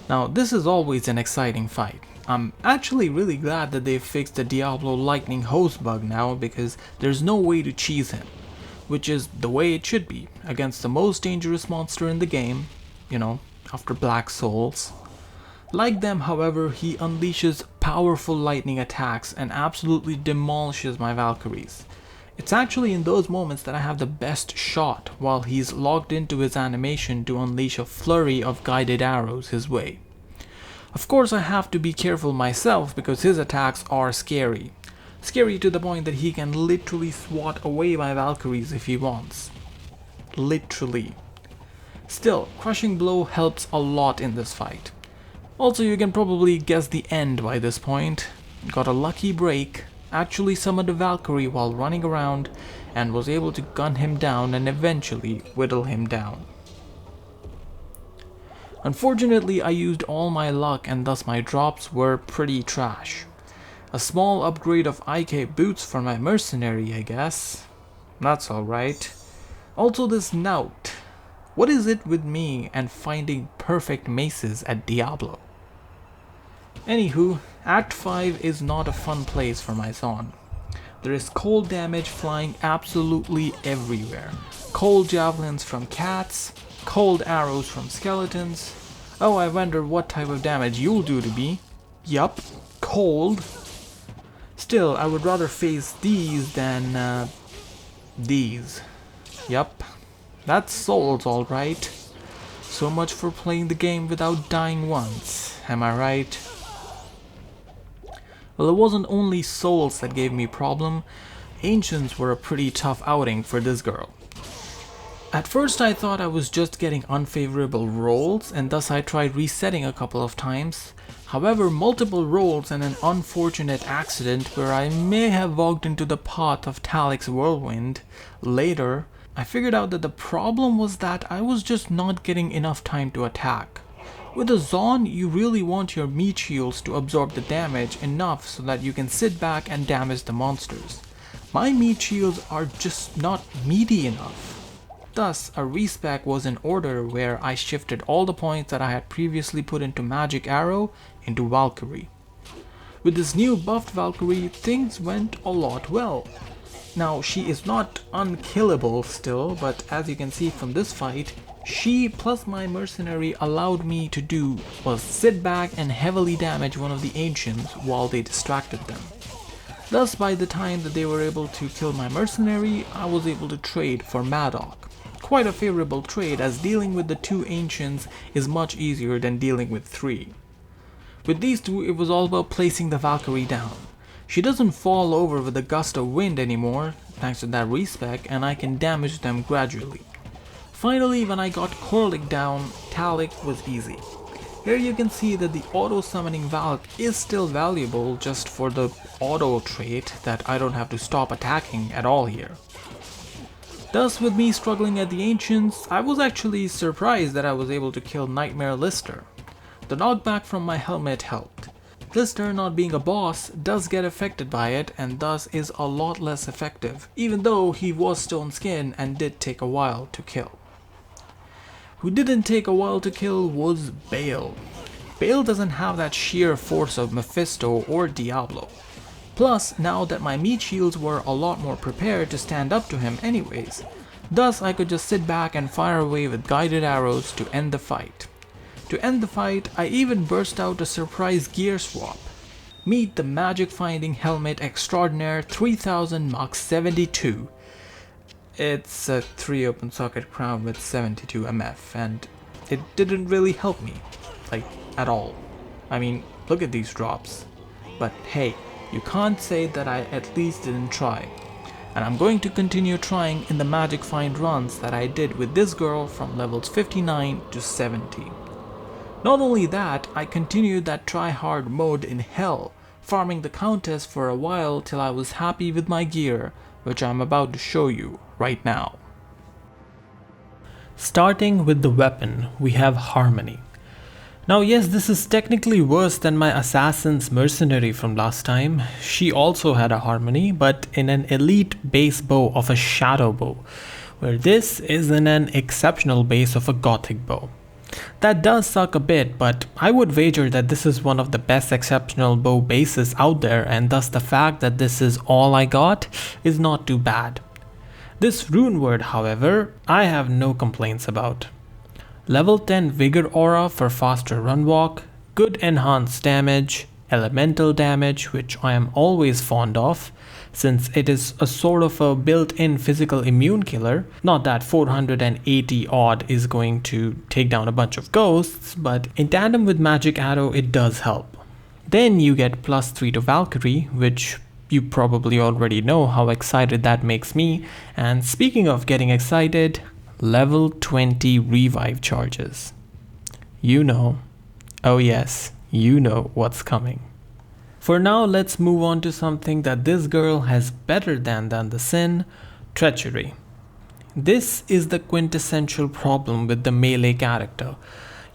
Now, this is always an exciting fight. I'm actually really glad that they've fixed the Diablo lightning hose bug now, because there's no way to cheese him, which is the way it should be, against the most dangerous monster in the game, you know, after Black Souls. Like them, however, he unleashes powerful lightning attacks and absolutely demolishes my Valkyries. It's actually in those moments that I have the best shot while he's logged into his animation to unleash a flurry of guided arrows his way. Of course I have to be careful myself because his attacks are scary. Scary to the point that he can literally swat away my Valkyries if he wants. Literally. Still, Crushing Blow helps a lot in this fight. Also, you can probably guess the end by this point. Got a lucky break, actually summoned a Valkyrie while running around, and was able to gun him down and eventually whittle him down. Unfortunately, I used all my luck and thus my drops were pretty trash. A small upgrade of IK boots for my mercenary, I guess. That's alright. Also this Nout. What is it with me and finding perfect maces at Diablo? Anywho, Act 5 is not a fun place for my Zon. There is cold damage flying absolutely everywhere. Cold javelins from cats, cold arrows from skeletons. Oh, I wonder what type of damage you'll do to me. Yup, cold. Still, I would rather face these than these. Yup, that's souls alright. So much for playing the game without dying once, am I right? Well, it wasn't only souls that gave me problem, ancients were a pretty tough outing for this girl. At first I thought I was just getting unfavorable rolls and thus I tried resetting a couple of times. However, multiple rolls and an unfortunate accident where I may have walked into the path of Talik's whirlwind later, I figured out that the problem was that I was just not getting enough time to attack. With a Zon, you really want your meat shields to absorb the damage enough so that you can sit back and damage the monsters. My meat shields are just not meaty enough. Thus, a respec was in order where I shifted all the points that I had previously put into Magic Arrow into Valkyrie. With this new buffed Valkyrie, things went a lot well. Now, she is not unkillable still, but as you can see from this fight, she plus my mercenary allowed me to do was sit back and heavily damage one of the ancients while they distracted them. Thus, by the time that they were able to kill my mercenary, I was able to trade for Madoc. Quite a favorable trade as dealing with the two ancients is much easier than dealing with three. With these two, it was all about placing the Valkyrie down. She doesn't fall over with a gust of wind anymore, thanks to that respec, and I can damage them gradually. Finally, when I got Korlik down, Talik was easy. Here you can see that the auto summoning Valk is still valuable just for the auto trait that I don't have to stop attacking at all here. Thus, with me struggling at the Ancients, I was actually surprised that I was able to kill Nightmare Lister. The knockback from my helmet helped. Lister, not being a boss, does get affected by it and thus is a lot less effective, even though he was stone skin and did take a while to kill. Who didn't take a while to kill was Bale. Bale doesn't have that sheer force of Mephisto or Diablo. Plus, now that my meat shields were a lot more prepared to stand up to him anyways, thus I could just sit back and fire away with guided arrows to end the fight. To end the fight, I even burst out a surprise gear swap. Meet the magic finding helmet extraordinaire 3000 Mach 72. It's a 3 open socket crown with 72 MF and it didn't really help me, like at all. I mean, look at these drops. But hey, you can't say that I at least didn't try. And I'm going to continue trying in the magic find runs that I did with this girl from levels 59 to 70. Not only that, I continued that try hard mode in hell, farming the Countess for a while till I was happy with my gear, which I'm about to show you right now. Starting with the weapon, we have Harmony. Now yes, this is technically worse than my Assassin's Mercenary from last time. She also had a Harmony, but in an elite base bow of a Shadow bow, where this is in an exceptional base of a Gothic bow. That does suck a bit, but I would wager that this is one of the best exceptional bow bases out there, and thus the fact that this is all I got is not too bad. This rune word, however, I have no complaints about. Level 10 Vigor Aura for faster run walk, good enhanced damage, elemental damage, which I am always fond of, since it is a sort of a built-in physical immune killer. Not that 480 odd is going to take down a bunch of ghosts, but in tandem with magic arrow it does help. Then you get +3 to Valkyrie, which you probably already know how excited that makes me. And speaking of getting excited, level 20 revive charges. You know, oh yes, you know what's coming. For now, let's move on to something that this girl has better than the sin, treachery. This is the quintessential problem with the melee character.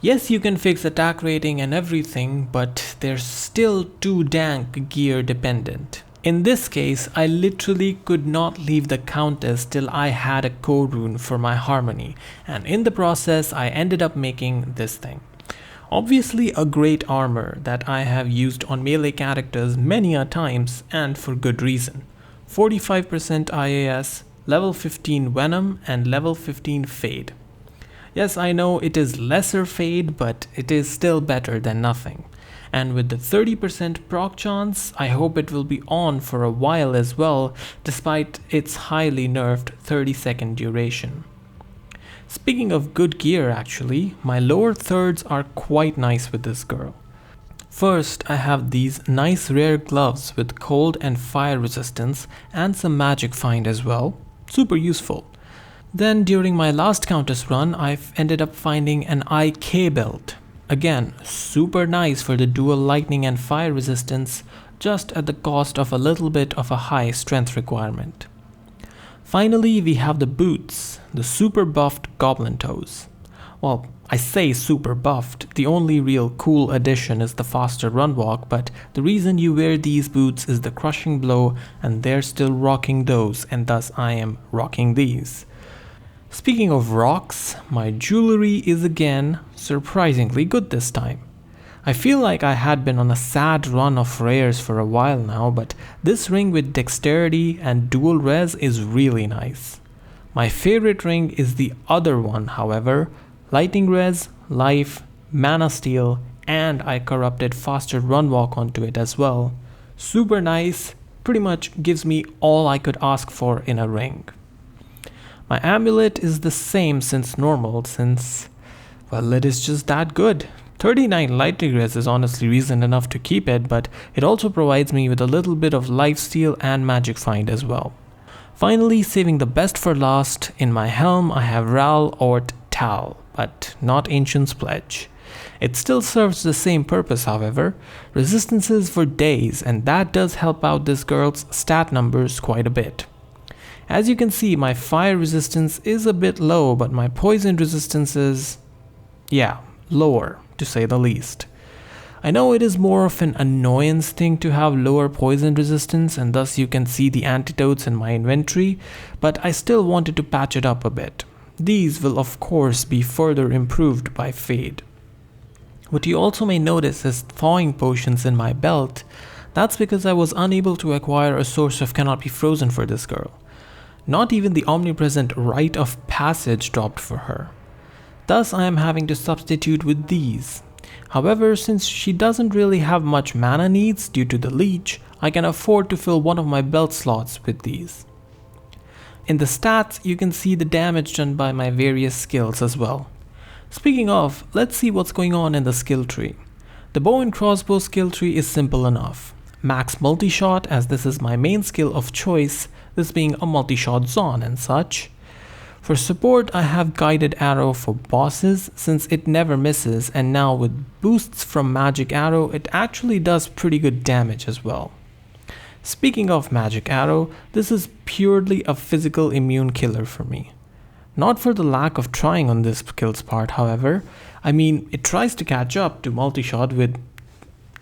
Yes, you can fix attack rating and everything, but they're still too dank gear dependent. In this case, I literally could not leave the countess till I had a core rune for my harmony, and in the process I ended up making this thing. Obviously a great armor that I have used on melee characters many a times, and for good reason. 45% IAS, level 15 Venom and level 15 Fade. Yes, I know it is lesser Fade, but it is still better than nothing. And with the 30% proc chance, I hope it will be on for a while as well, despite its highly nerfed 30-second duration. Speaking of good gear actually, my lower thirds are quite nice with this girl. First, I have these nice rare gloves with cold and fire resistance and some magic find as well, super useful. Then during my last countess run, I've ended up finding an IK belt. Again, super nice for the dual lightning and fire resistance, just at the cost of a little bit of a high strength requirement. Finally, we have the boots, the super buffed goblin toes. Well, I say super buffed, the only real cool addition is the faster run walk, but the reason you wear these boots is the crushing blow, and they're still rocking those, and thus I am rocking these. Speaking of rocks, my jewelry is again surprisingly good this time. I feel like I had been on a sad run of rares for a while now, but this ring with dexterity and dual res is really nice. My favorite ring is the other one, however, lightning res, life, mana steal, and I corrupted faster run walk onto it as well. Super nice, pretty much gives me all I could ask for in a ring. My amulet is the same since normal, since, well, it is just that good. 39 lightning res is honestly reason enough to keep it, but it also provides me with a little bit of lifesteal and magic find as well. Finally, saving the best for last, in my helm I have Ral Ort Tal, but not Ancient's Pledge. It still serves the same purpose, however, resistances for days, and that does help out this girl's stat numbers quite a bit. As you can see, my fire resistance is a bit low, but my poison resistance is, yeah, lower, to say the least. I know it is more of an annoyance thing to have lower poison resistance, and thus you can see the antidotes in my inventory, but I still wanted to patch it up a bit. These will of course be further improved by Fade. What you also may notice is thawing potions in my belt. That's because I was unable to acquire a source of cannot be frozen for this girl. Not even the omnipresent rite of passage dropped for her. Thus I am having to substitute with these. However, since she doesn't really have much mana needs due to the leech, I can afford to fill one of my belt slots with these. In the stats, you can see the damage done by my various skills as well. Speaking of, let's see what's going on in the skill tree. The bow and crossbow skill tree is simple enough. Max Multishot, as this is my main skill of choice, this being a Multishot Zon and such. For support, I have Guided Arrow for bosses since it never misses, and now with boosts from Magic Arrow, it actually does pretty good damage as well. Speaking of Magic Arrow, this is purely a physical immune killer for me. Not for the lack of trying on this skill's part, however. I mean, it tries to catch up to Multishot with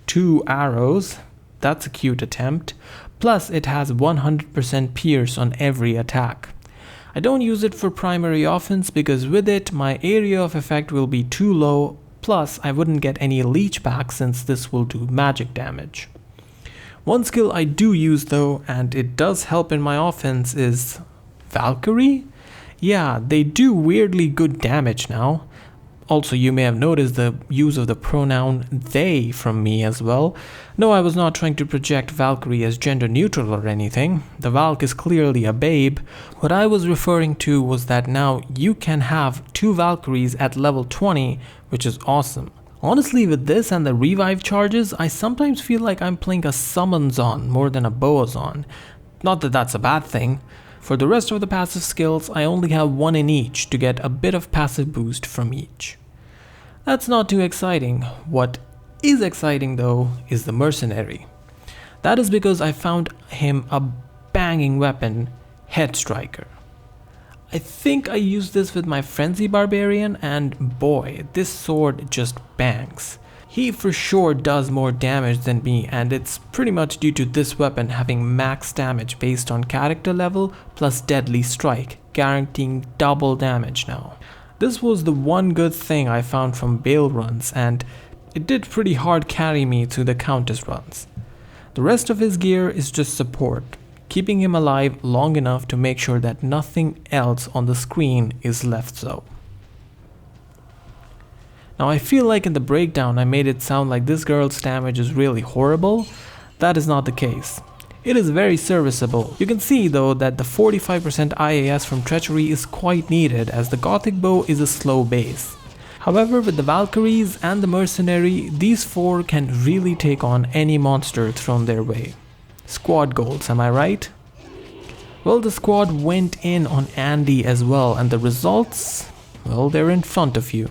2 arrows. That's a cute attempt. Plus, it has 100% pierce on every attack. I don't use it for primary offense because with it, my area of effect will be too low, plus I wouldn't get any leech back since this will do magic damage. One skill I do use though, and it does help in my offense, is Valkyrie? Yeah, they do weirdly good damage now. Also, you may have noticed the use of the pronoun they from me as well. No, I was not trying to project Valkyrie as gender neutral or anything. The Valk is clearly a babe. What I was referring to was that now you can have 2 Valkyries at level 20, which is awesome. Honestly, with this and the revive charges, I sometimes feel like I'm playing a Summon-Zon more than a Bowazon. Not that that's a bad thing. For the rest of the passive skills, I only have 1 in each to get a bit of passive boost from each. That's not too exciting. What is exciting though is the Mercenary. That is because I found him a banging weapon, Head Striker. I think I used this with my Frenzy Barbarian and boy, this sword just bangs. He for sure does more damage than me, and it's pretty much due to this weapon having max damage based on character level plus deadly strike, guaranteeing double damage now. This was the one good thing I found from Bale runs, and it did pretty hard carry me through the Countess runs. The rest of his gear is just support, keeping him alive long enough to make sure that nothing else on the screen is left so. Now I feel like in the breakdown I made it sound like this girl's damage is really horrible. That is not the case. It is very serviceable. You can see though that the 45% IAS from Treachery is quite needed as the Gothic bow is a slow base. However, with the Valkyries and the Mercenary, these 4 can really take on any monster thrown their way. Squad goals, am I right? Well, the squad went in on Andy as well, and the results, well, they're in front of you.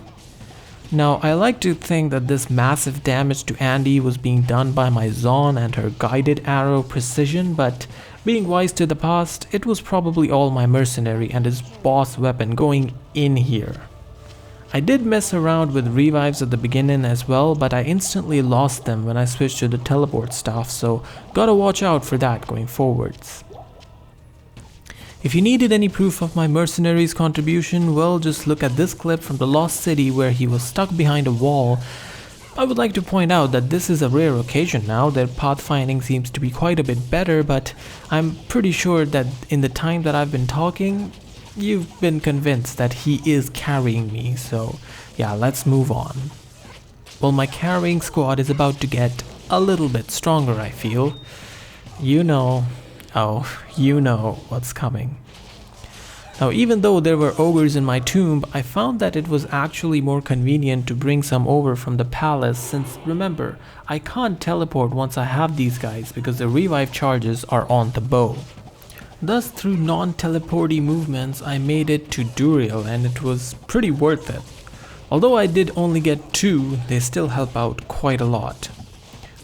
Now, I like to think that this massive damage to Andy was being done by my Zon and her guided arrow precision, but being wise to the past, it was probably all my Mercenary and his boss weapon going in here. I did mess around with revives at the beginning as well, but I instantly lost them when I switched to the teleport stuff, so gotta watch out for that going forwards. If you needed any proof of my Mercenary's contribution, well, just look at this clip from the Lost City where he was stuck behind a wall. I would like to point out that this is a rare occasion now, their pathfinding seems to be quite a bit better, but I'm pretty sure that in the time that I've been talking, you've been convinced that he is carrying me, so yeah, let's move on. Well, my carrying squad is about to get a little bit stronger, I feel. You know what's coming. Now, even though there were ogres in my tomb, I found that it was actually more convenient to bring some over from the palace since, remember, I can't teleport once I have these guys because the revive charges are on the bow. Thus, through non-teleporty movements, I made it to Duriel and it was pretty worth it. Although I did only get 2, they still help out quite a lot.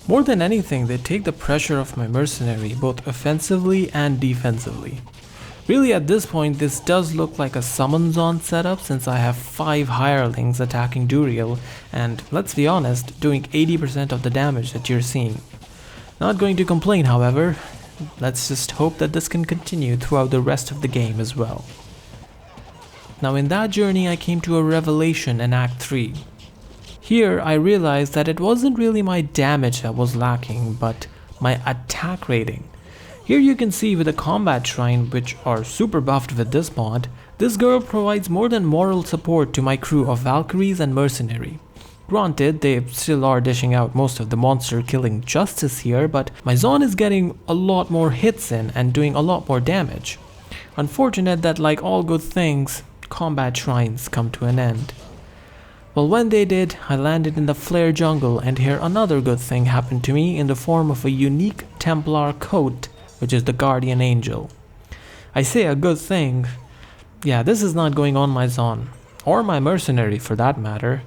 More than anything, they take the pressure off my Mercenary, both offensively and defensively. Really, at this point, this does look like a Summon-Zon setup since I have 5 hirelings attacking Duriel and, let's be honest, doing 80% of the damage that you're seeing. Not going to complain, however. Let's just hope that this can continue throughout the rest of the game as well. Now, in that journey, I came to a revelation in Act 3. Here, I realized that it wasn't really my damage that was lacking, but my attack rating. Here you can see with the combat shrine, which are super buffed with this mod, this girl provides more than moral support to my crew of Valkyries and Mercenary. Granted, they still are dishing out most of the monster killing justice here, but my Zon is getting a lot more hits in and doing a lot more damage. Unfortunate that, like all good things, combat shrines come to an end. Well, when they did, I landed in the Flare jungle, and here another good thing happened to me in the form of a unique Templar coat, which is the Guardian Angel. I say a good thing. Yeah, this is not going on my Zon, or my Mercenary for that matter.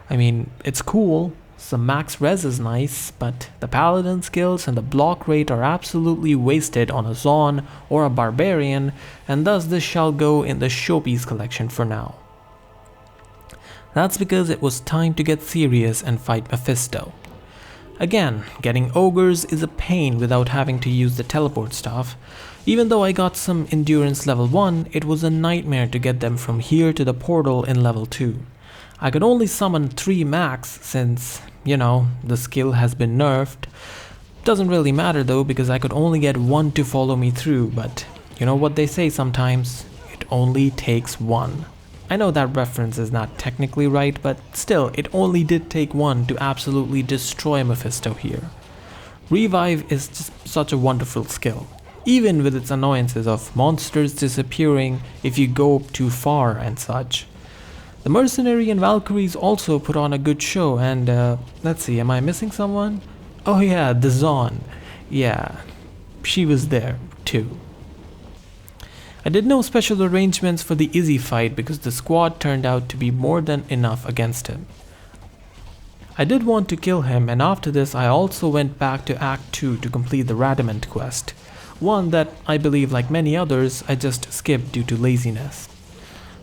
I mean, it's cool, some max res is nice, but the Paladin skills and the block rate are absolutely wasted on a Zon or a Barbarian, and thus this shall go in the showpiece collection for now. That's because it was time to get serious and fight Mephisto. Again, getting ogres is a pain without having to use the teleport stuff. Even though I got some endurance level 1, it was a nightmare to get them from here to the portal in level 2. I could only summon 3 max since, the skill has been nerfed. Doesn't really matter though because I could only get 1 to follow me through, but you know what they say sometimes, it only takes 1. I know that reference is not technically right, but still, it only did take one to absolutely destroy Mephisto here. Revive is just such a wonderful skill, even with its annoyances of monsters disappearing if you go too far and such. The Mercenary and Valkyries also put on a good show, and let's see, am I missing someone? Oh yeah, the Zon. Yeah, she was there too. I did no special arrangements for the Izzy fight because the squad turned out to be more than enough against him. I did want to kill him, and after this I also went back to Act 2 to complete the Radamant quest, one that I believe, like many others, I just skipped due to laziness.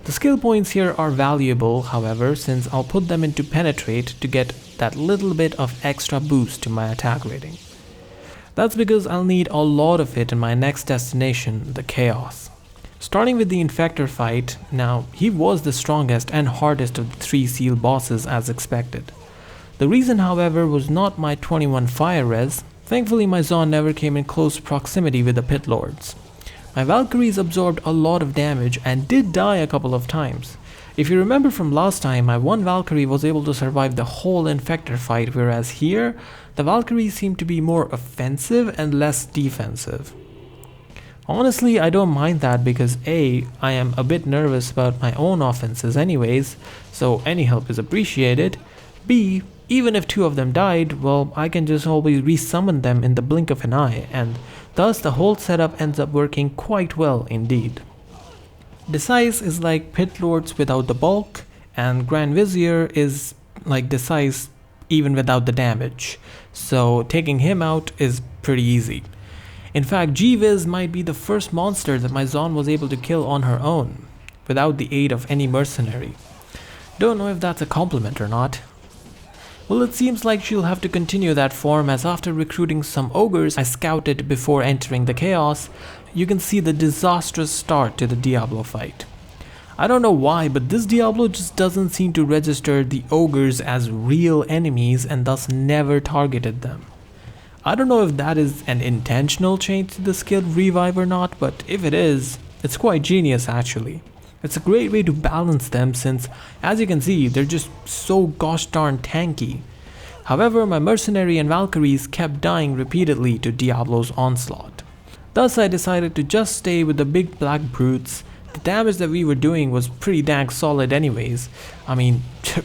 The skill points here are valuable, however, since I'll put them into Penetrate to get that little bit of extra boost to my attack rating. That's because I'll need a lot of it in my next destination, the Chaos. Starting with the Infector fight, now he was the strongest and hardest of the 3 seal bosses as expected. The reason, however, was not my 21 fire res. Thankfully my Zon never came in close proximity with the Pit Lords. My Valkyries absorbed a lot of damage and did die a couple of times. If you remember from last time, my one Valkyrie was able to survive the whole Infector fight, whereas here, the Valkyries seem to be more offensive and less defensive. Honestly, I don't mind that because A, I am a bit nervous about my own offenses anyways, so any help is appreciated. B, even if 2 of them died, well, I can just always resummon them in the blink of an eye, and thus the whole setup ends up working quite well indeed. Decise is like Pit Lords without the bulk, and Grand Vizier is like Decise even without the damage, so taking him out is pretty easy. In fact, G-Viz might be the first monster that my Zon was able to kill on her own, without the aid of any mercenary. Don't know if that's a compliment or not. Well, it seems like she'll have to continue that form, as after recruiting some ogres I scouted before entering the Chaos, you can see the disastrous start to the Diablo fight. I don't know why, but this Diablo just doesn't seem to register the ogres as real enemies and thus never targeted them. I don't know if that is an intentional change to the skill Revive or not, but if it is, it's quite genius actually. It's a great way to balance them since, as you can see, they're just so gosh darn tanky. However, my Mercenary and Valkyries kept dying repeatedly to Diablo's onslaught. Thus I decided to just stay with the big black brutes. The damage that we were doing was pretty dang solid anyways. I mean,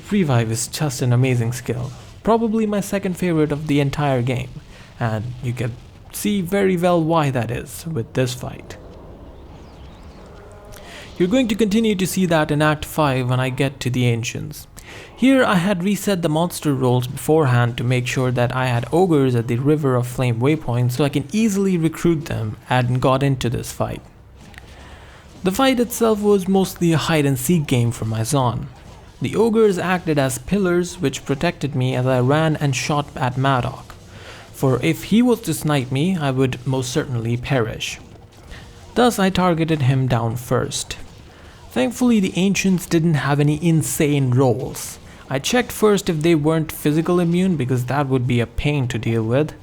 Revive is just an amazing skill. Probably my second favorite of the entire game. And you can see very well why that is with this fight. You're going to continue to see that in Act 5 when I get to the Ancients. Here I had reset the monster rolls beforehand to make sure that I had ogres at the River of Flame waypoint so I can easily recruit them and got into this fight. The fight itself was mostly a hide and seek game for my Zon. The ogres acted as pillars which protected me as I ran and shot at Madoc. For if he was to snipe me, I would most certainly perish. Thus I targeted him down first. Thankfully the Ancients didn't have any insane rolls. I checked first if they weren't physical immune because that would be a pain to deal with.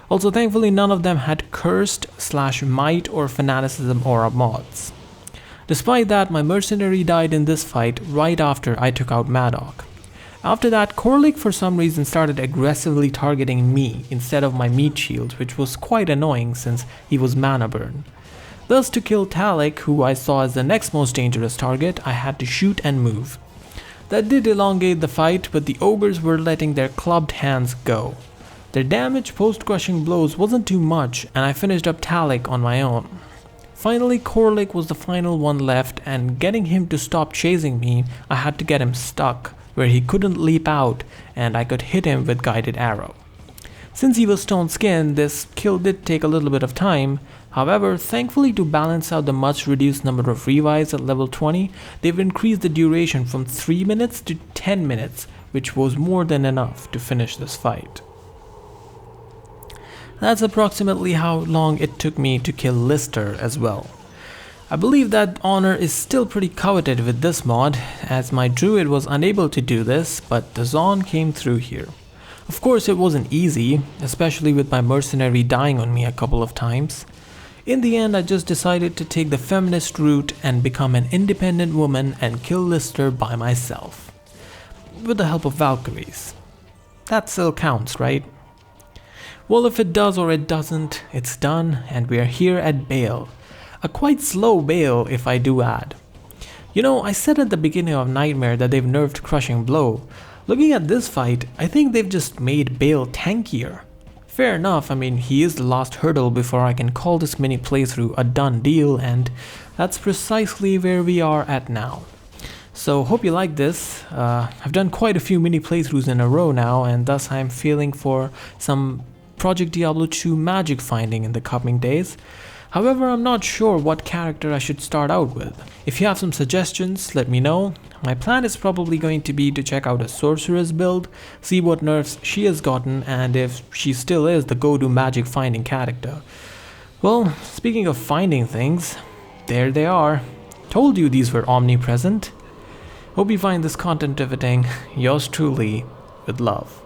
Also thankfully none of them had cursed / might or fanaticism aura mods. Despite that, my Mercenary died in this fight right after I took out Madoc. After that, Korlik for some reason started aggressively targeting me instead of my meat shield, which was quite annoying since he was mana burn. Thus to kill Talik, who I saw as the next most dangerous target, I had to shoot and move. That did elongate the fight, but the ogres were letting their clubbed hands go. Their damage post-crushing blows wasn't too much, and I finished up Talik on my own. Finally, Korlik was the final one left, and getting him to stop chasing me, I had to get him stuck, where he couldn't leap out, and I could hit him with guided arrow. Since he was stone skinned, this kill did take a little bit of time. However, thankfully to balance out the much reduced number of revives at level 20, they've increased the duration from 3 minutes to 10 minutes, which was more than enough to finish this fight. That's approximately how long it took me to kill Lister as well. I believe that honor is still pretty coveted with this mod, as my druid was unable to do this, but the Zon came through here. Of course it wasn't easy, especially with my mercenary dying on me a couple of times. In the end, I just decided to take the feminist route and become an independent woman and kill Lister by myself. With the help of Valkyries. That still counts, right? Well, if it does or it doesn't, it's done, and we are here at Bale. A quite slow Bale, if I do add. You know, I said at the beginning of Nightmare that they've nerfed Crushing Blow. Looking at this fight, I think they've just made Bale tankier. Fair enough, I mean, he is the last hurdle before I can call this mini playthrough a done deal, and that's precisely where we are at now. So, hope you like this. I've done quite a few mini playthroughs in a row now, and thus I'm feeling for some Project Diablo 2 magic finding in the coming days. However, I'm not sure what character I should start out with. If you have some suggestions, let me know. My plan is probably going to be to check out a sorceress build, see what nerfs she has gotten, and if she still is the go-to magic finding character. Well, speaking of finding things, there they are. Told you these were omnipresent. Hope you find this content riveting. Yours truly, with love.